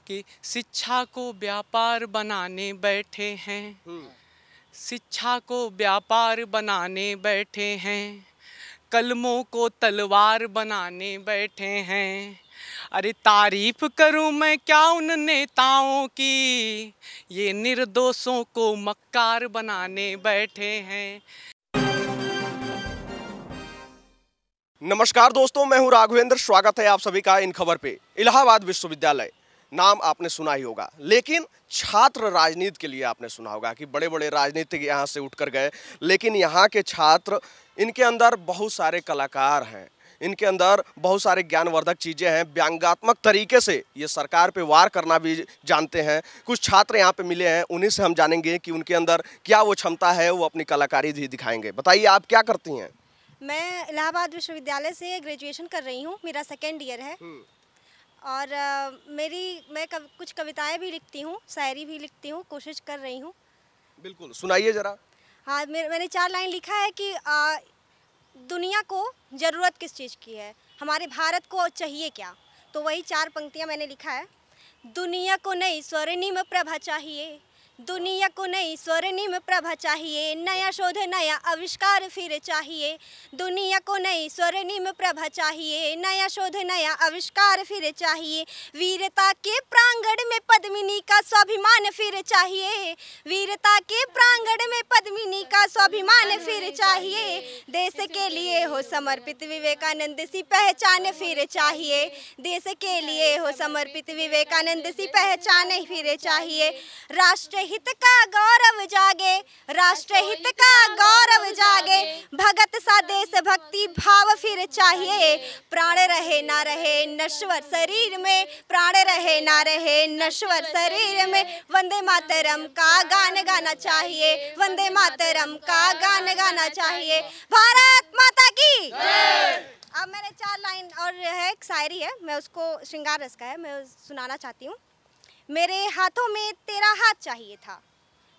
कि शिक्षा को व्यापार बनाने बैठे हैं, शिक्षा को व्यापार बनाने बैठे हैं, कलमों को तलवार बनाने बैठे हैं। अरे तारीफ करूं मैं क्या उन नेताओं की, ये निर्दोषों को मक्कार बनाने बैठे हैं। नमस्कार दोस्तों, मैं हूं राघवेंद्र। स्वागत है आप सभी का इन खबर पे। इलाहाबाद विश्वविद्यालय नाम आपने सुना ही होगा, लेकिन छात्र राजनीति के लिए आपने सुना होगा कि बड़े बड़े राजनीतिक यहाँ से उठकर गए, लेकिन यहाँ के छात्र, इनके अंदर बहुत सारे कलाकार हैं, इनके अंदर बहुत सारे ज्ञानवर्धक चीज़ें हैं, व्यंग्यात्मक तरीके से ये सरकार पे वार करना भी जानते हैं। कुछ छात्र यहाँ पे मिले हैं, उन्हीं से हम जानेंगे कि उनके अंदर क्या वो क्षमता है, वो अपनी कलाकारी भी दिखाएंगे। बताइए, आप क्या करती हैं? मैं इलाहाबाद विश्वविद्यालय से ग्रेजुएशन कर रही हूँ, मेरा सेकेंड ईयर है। और मैं कुछ कविताएं भी लिखती हूँ, शायरी भी लिखती हूँ, कोशिश कर रही हूँ। बिल्कुल, सुनाइए जरा। हाँ, मैंने 4 लाइन लिखा है कि दुनिया को ज़रूरत किस चीज़ की है, हमारे भारत को चाहिए क्या। तो वही 4 पंक्तियाँ मैंने लिखा है। दुनिया को नई स्वर्णिम प्रभा चाहिए, दुनिया को नई स्वर्णिम प्रभा चाहिए, नया शोध नया आविष्कार फिर चाहिए। दुनिया को नई स्वर्णिम प्रभा चाहिए, नया शोध नया आविष्कार फिर चाहिए। वीरता के प्रांगण में पद्मिनी का स्वाभिमान फिर चाहिए, वीरता के प्रांगण में पद्मिनी का स्वाभिमान फिर चाहिए। देश के लिए हो समर्पित विवेकानंद सी पहचान फिर चाहिए, देश के लिए हो समर्पित विवेकानंद सी पहचान फिर चाहिए। राष्ट्र हित का गौरव जागे, राष्ट्र हित का गौरव जागे, भगत सा देशभक्ति भाव फिर चाहिए। प्राण रहे ना रहे नश्वर शरीर में, प्राण रहे ना रहे नश्वर शरीर में, वंदे मातरम का गान गाना चाहिए, वंदे मातरम का गान गाना चाहिए। भारत माता की जय। अब मैंने 4 लाइन और है, एक शायरी है, मैं उसको श्रृंगार रस का है, मैं सुनाना चाहती हूँ। मेरे हाथों में तेरा हाथ चाहिए था,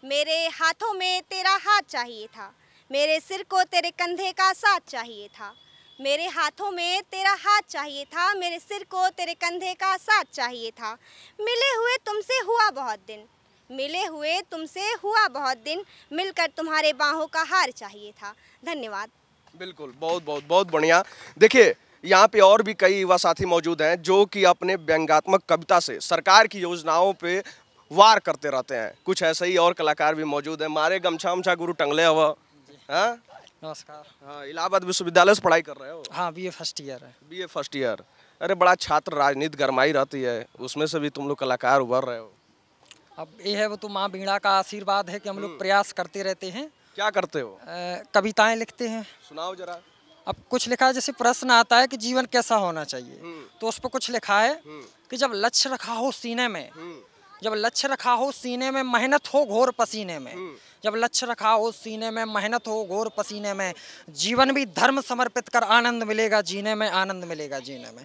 मेरे हाथों में तेरा हाथ चाहिए था, मेरे सिर को तेरे कंधे का साथ चाहिए था। मेरे हाथों में तेरा हाथ चाहिए था, मेरे सिर को तेरे कंधे का साथ चाहिए था। मिले हुए तुमसे हुआ बहुत दिन, मिले हुए तुमसे हुआ बहुत दिन, मिलकर तुम्हारे बाहों का हार चाहिए था। धन्यवाद। बिल्कुल, बहुत बहुत बहुत बढ़िया। देखिए, यहाँ पे और भी कई युवा साथी मौजूद हैं जो कि अपने व्यंग्यात्मक कविता से सरकार की योजनाओं पे वार करते रहते हैं। कुछ ऐसे ही और कलाकार भी मौजूद हैं। मारे गमछा उमछा गुरु टंगले हवा। हाँ, नमस्कार। हाँ, इलाहाबाद विश्वविद्यालय से पढ़ाई कर रहे हो? हाँ, बीए फर्स्ट ईयर है। BA first year. अरे, बड़ा छात्र राजनीति गरमाई रहती है, उसमें से भी तुम लोग कलाकार उभर रहे हो। अब ये है, वो तो माँ बीणा का आशीर्वाद है कि हम लोग प्रयास करते रहते हैं। क्या करते हो? कविताएं लिखते हैं। सुनाओ जरा। अब कुछ लिखा है, जैसे प्रश्न आता है कि जीवन कैसा होना चाहिए, तो उस पर कुछ लिखा है कि जब लक्ष्य रखा हो सीने में, जब लक्ष्य रखा हो सीने में, मेहनत हो घोर पसीने में, जब लक्ष्य रखा हो सीने में, मेहनत हो घोर पसीने में, जीवन भी धर्म समर्पित कर आनंद मिलेगा जीने में, आनंद मिलेगा जीने में।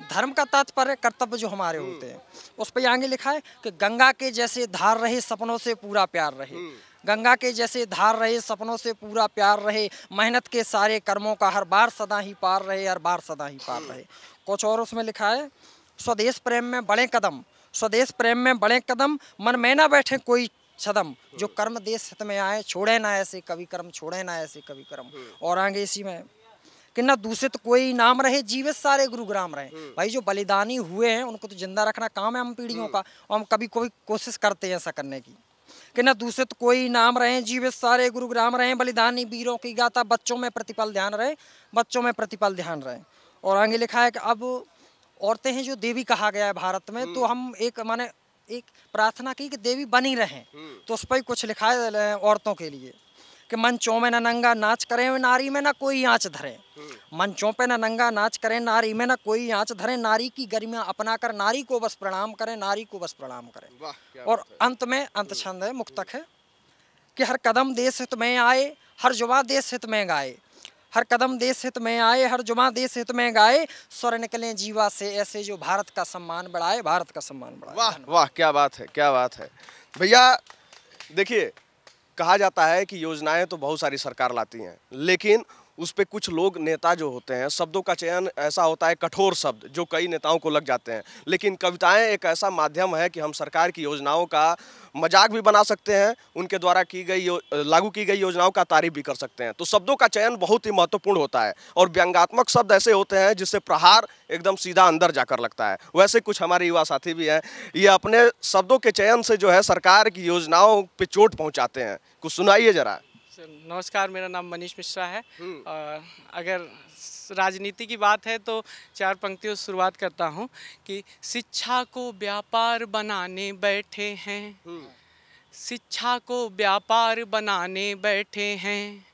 धर्म का तात्पर्य कर्तव्य जो हमारे होते हैं। उस पर आगे लिखा है कि गंगा के जैसे धार रहे सपनों से पूरा प्यार रहे, गंगा के जैसे धार रहे सपनों से पूरा प्यार रहे, मेहनत के सारे कर्मों का हर बार सदा ही पार रहे, हर बार सदा ही पार रहे। कुछ और उसमें लिखा है, स्वदेश प्रेम में बड़े कदम, स्वदेश प्रेम में बड़े कदम, मन में ना बैठे कोई छदम, जो कर्म देश हित में आए, छोड़े ना ऐसे कभी कर्म, छोड़े ना ऐसे कभी कर्म। और आगे इसी में कि ना दूषित कोई नाम रहे, जीवित सारे गुरुग्राम रहे। भाई, जो बलिदानी हुए हैं उनको तो जिंदा रखना काम है हम पीढ़ियों का, और हम कभी कोई कोशिश करते हैं ऐसा करने की। कि न दूषित कोई नाम रहे, जीवित सारे गुरुग्राम रहे, बलिदानी वीरों की गाथा, बच्चों में प्रतिपल ध्यान रहे, बच्चों में प्रतिपल ध्यान रहे। और आगे लिखा है कि अब औरतें हैं जो देवी कहा गया है भारत में, तो हम एक प्रार्थना की कि देवी बनी रहें। तो उस पर कुछ लिखा है औरतों के लिए कि मंचों में न नंगा नाच करें, नारी में न कोई आँच धरे, मंचों पे न नंगा नाच करें, नारी में न कोई आँच धरे, नारी की गरिमा अपना कर नारी को बस प्रणाम करें, नारी को बस प्रणाम करें। और अंत में अंत छंद है, मुक्तक है कि हर कदम देश हित में आए, हर जुबां देश हित में गाए, हर कदम देश हित में आए, हर जुबां देश हित में गाए, स्वर निकले जीवा से ऐसे जो भारत का सम्मान बढ़ाए, भारत का सम्मान बढ़ाए। वाह वाह, क्या बात है, क्या बात है भैया। देखिए, कहा जाता है कि योजनाएं तो बहुत सारी सरकार लाती हैं, लेकिन उस पे कुछ लोग नेता जो होते हैं शब्दों का चयन ऐसा होता है कठोर शब्द जो कई नेताओं को लग जाते हैं, लेकिन कविताएं एक ऐसा माध्यम है कि हम सरकार की योजनाओं का मजाक भी बना सकते हैं, उनके द्वारा की गई लागू की गई योजनाओं का तारीफ भी कर सकते हैं। तो शब्दों का चयन बहुत ही महत्वपूर्ण होता है और व्यंग्यात्मक शब्द ऐसे होते हैं जिससे प्रहार एकदम सीधा अंदर जाकर लगता है। वैसे कुछ हमारे युवा साथी भी हैं, ये अपने शब्दों के चयन से जो है सरकार की योजनाओं पे चोट पहुंचाते हैं। कुछ सुनाइए जरा। नमस्कार, मेरा नाम मनीष मिश्रा है। अगर राजनीति की बात है तो 4 पंक्तियों से शुरुआत करता हूँ कि शिक्षा को व्यापार बनाने बैठे हैं, शिक्षा को व्यापार बनाने बैठे हैं,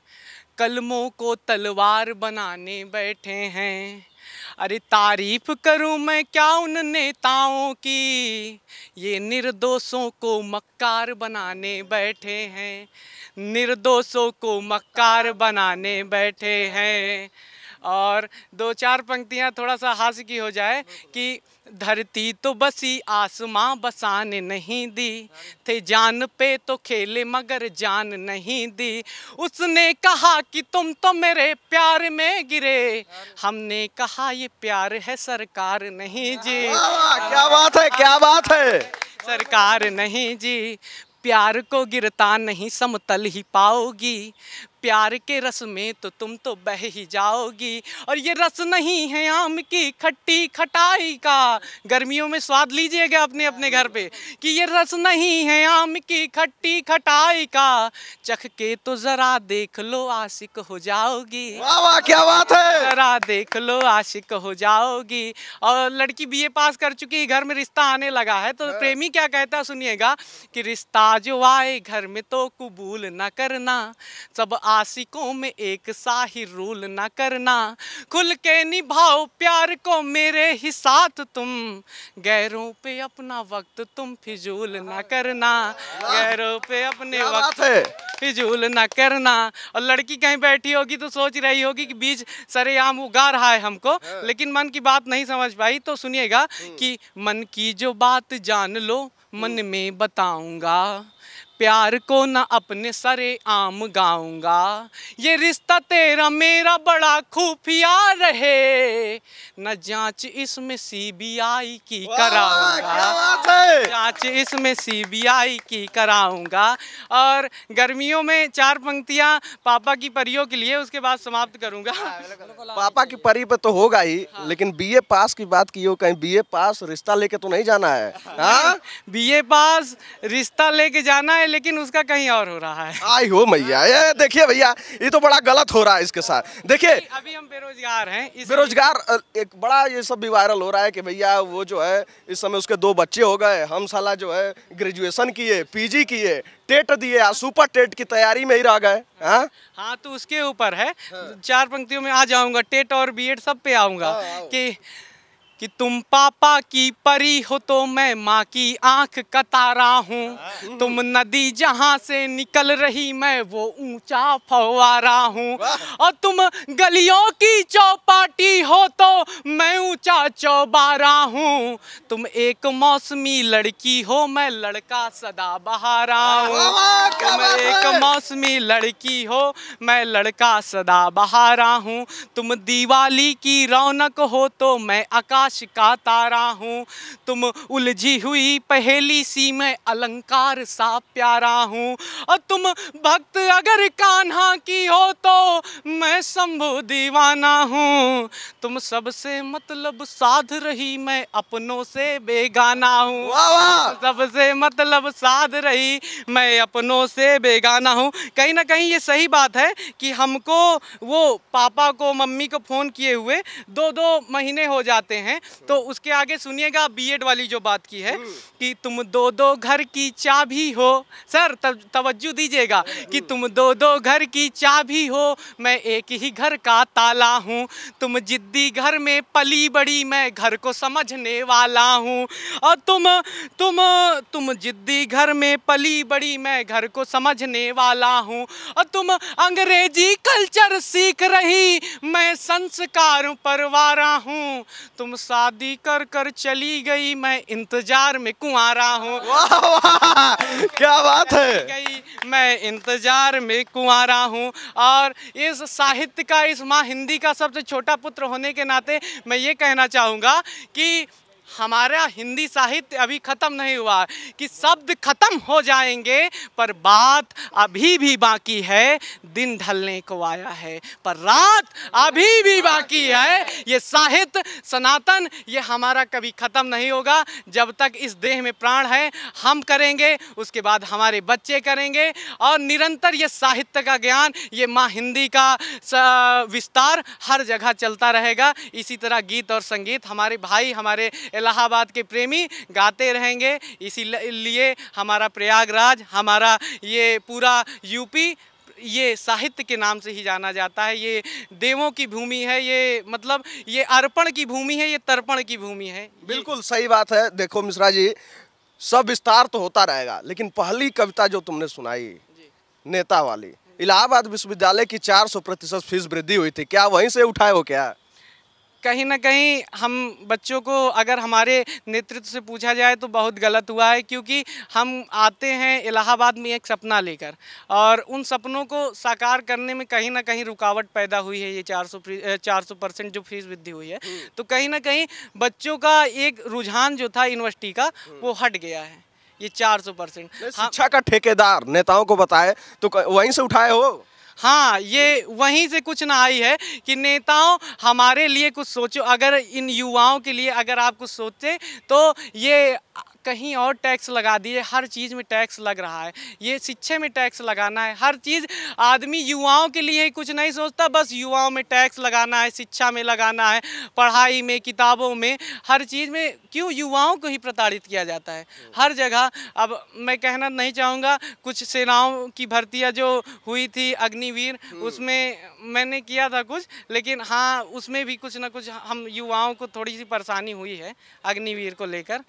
कलमों को तलवार बनाने बैठे हैं। अरे तारीफ करूं मैं क्या उन नेताओं की, ये निर्दोषों को मक्कार बनाने बैठे हैं, निर्दोषों को मक्कार बनाने बैठे हैं। और 2-4 पंक्तियां थोड़ा सा हास्य की हो जाए कि धरती तो बसी आसमां बसाने नहीं दी, थे जान पे तो खेले मगर जान नहीं दी। उसने कहा कि तुम तो मेरे प्यार में गिरे, हमने कहा ये प्यार है सरकार नहीं जी। क्या बात है, क्या बात है। सरकार नहीं जी, प्यार को गिरता नहीं समतल ही पाओगी, प्यार के रस में तो तुम तो बह ही जाओगी। और ये रस नहीं है आम की खट्टी खटाई का, गर्मियों में स्वाद लीजिएगा अपने अपने घर पे, कि ये रस नहीं है आम की खट्टी खटाई का, चख के तो जरा देख लो आशिक हो जाओगी। वाह वाह, क्या बात है। जरा देख लो आशिक हो जाओगी। और लड़की बीए पास कर चुकी, घर में रिश्ता आने लगा है, तो प्रेमी क्या कहता है सुनिएगा कि रिश्ता जो आए घर में तो कबूल ना करना, सब आशिकों में एक सा ही रूल ना करना, खुल के निभाओ प्यार को मेरे ही साथ तुम, गैरों पे अपना वक्त तुम फिजूल ना करना, गैरों पे अपने वक्त फिजूल ना करना। और लड़की कहीं बैठी होगी तो सोच रही होगी कि बीच सरेआम उगा रहा है हमको, लेकिन मन की बात नहीं समझ पाई। तो सुनिएगा कि मन की जो बात जान लो मन में बताऊंगा, प्यार को न अपने सरे आम गाऊंगा, ये रिश्ता तेरा मेरा बड़ा खुफिया रहे, न जांच इसमें सीबीआई की कराऊंगा, जांच इसमें सीबीआई की कराऊंगा। और गर्मियों में 4 पंक्तियां पापा की परियों के लिए, उसके बाद समाप्त करूंगा। पापा की परी पे तो होगा ही, लेकिन बीए पास की बात की हो, कहीं बीए पास रिश्ता लेके तो नहीं जाना है? हाँ, बीए पास रिश्ता लेके जाना है, लेकिन उसका कहीं और हो रहा है। आई हो मैया, ये देखिए भैया, ये तो बड़ा गलत हो रहा है इसके साथ। देखिए अभी हम बेरोजगार हैं, बेरोजगार एक बड़ा ये सब भी वायरल हो रहा है कि भैया वो जो है इस समय उसके 2 बच्चे हो गए, हम साला जो है ग्रेजुएशन किए, पीजी किए, टेट दिए, सुपर टेट की तैयारी में ही रह गए। हाँ, तो उसके ऊपर है। 4 पंक्तियों में आ जाऊंगा, टेट और बीएड सब पे आऊंगा कि तुम पापा की परी हो तो मैं माँ की आंख का तारा हूँ, तुम नदी जहाँ से निकल रही मैं वो ऊंचा फव्वारा हूँ, और तुम गलियों की चौपाटी हो तो मैं ऊंचा चौबारा हूँ, तुम एक मौसमी लड़की हो मैं लड़का सदा बहारा हूँ, तुम एक मौसमी लड़की हो मैं लड़का सदा बहारा हूँ, तुम दिवाली की रौनक हो तो मैं आकाश का तारा हूँ, तुम उलझी हुई पहेली सी मैं अलंकार सा प्यारा हूँ, और तुम भक्त अगर कान्हा की हो तो मैं शंभु दीवाना हूँ, तुम सबसे मतलब साध रही मैं अपनों से बेगाना हूँ, सबसे मतलब साध रही मैं अपनों से बेगाना हूँ। कहीं ना कहीं ये सही बात है कि हमको वो पापा को मम्मी को फ़ोन किए हुए 2-2 महीने हो जाते हैं। तो उसके आगे सुनिएगा बीएड वाली जो बात की है कि तुम 2-2 घर की चाबी हो, सर तवज्जो दीजिएगा, कि तुम 2-2 घर की चाबी हो मैं एक ही घर का ताला हूँ, तुम जिद्दी घर में पली बड़ी मैं घर को समझने वाला हूँ, और तुम जिद्दी घर में पली बड़ी मैं घर को समझने वाला हूँ, और तुम अंग्रेजी कल्चर सीख रही मैं संस्कार परवारा हूँ, तुम शादी कर कर चली गई मैं इंतजार में कुंवारा हूँ, क्या बात है, गई मैं इंतजार में कुंवारा हूँ। और इस साहित्य का, इस माँ हिंदी का सबसे छोटा पुत्र होने के नाते मैं ये कहना चाहूँगा कि हमारा हिंदी साहित्य अभी ख़त्म नहीं हुआ, कि शब्द ख़त्म हो जाएंगे पर बात अभी भी बाकी है। दिन ढलने को आया है पर रात अभी भी बाकी है। ये साहित्य सनातन, ये हमारा कभी ख़त्म नहीं होगा। जब तक इस देह में प्राण है हम करेंगे, उसके बाद हमारे बच्चे करेंगे, और निरंतर ये साहित्य का ज्ञान, ये माँ हिंदी का विस्तार हर जगह चलता रहेगा। इसी तरह गीत और संगीत हमारे भाई, हमारे इलाहाबाद के प्रेमी गाते रहेंगे। इसीलिए हमारा प्रयागराज, हमारा ये पूरा यूपी, ये साहित्य के नाम से ही जाना जाता है। ये देवों की भूमि है, ये मतलब ये अर्पण की भूमि है, ये तर्पण की भूमि है। बिल्कुल सही बात है। देखो मिश्रा जी, सब विस्तार तो होता रहेगा, लेकिन पहली कविता जो तुमने सुनाई नेता वाली, इलाहाबाद विश्वविद्यालय की 400% फीस वृद्धि हुई थी, क्या वहीं से उठाए हो क्या? कहीं ना कहीं हम बच्चों को अगर हमारे नेतृत्व से पूछा जाए तो बहुत गलत हुआ है, क्योंकि हम आते हैं इलाहाबाद में एक सपना लेकर, और उन सपनों को साकार करने में कहीं ना कहीं रुकावट पैदा हुई है। ये 400% जो फीस वृद्धि हुई है, तो कहीं ना कहीं बच्चों का एक रुझान जो था यूनिवर्सिटी का, वो हट गया है। ये 400% शिक्षा का ठेकेदार नेताओं को बताए तो वहीं से उठाए हो? हाँ, ये वहीं से कुछ ना आई है कि नेताओं हमारे लिए कुछ सोचो। अगर इन युवाओं के लिए अगर आप कुछ सोचते तो ये कहीं और टैक्स लगा दिए। हर चीज़ में टैक्स लग रहा है, ये शिक्षा में टैक्स लगाना है, हर चीज़। आदमी युवाओं के लिए ही कुछ नहीं सोचता, बस युवाओं में टैक्स लगाना है, शिक्षा में लगाना है, पढ़ाई में, किताबों में, हर चीज़ में। क्यों युवाओं को ही प्रताड़ित किया जाता है हर जगह। अब मैं कहना नहीं चाहूँगा, कुछ सेनाओं की भर्तियाँ जो हुई थी, अग्निवीर, उसमें मैंने किया था कुछ, लेकिन हाँ उसमें भी कुछ ना कुछ हम युवाओं को थोड़ी सी परेशानी हुई है अग्निवीर को लेकर।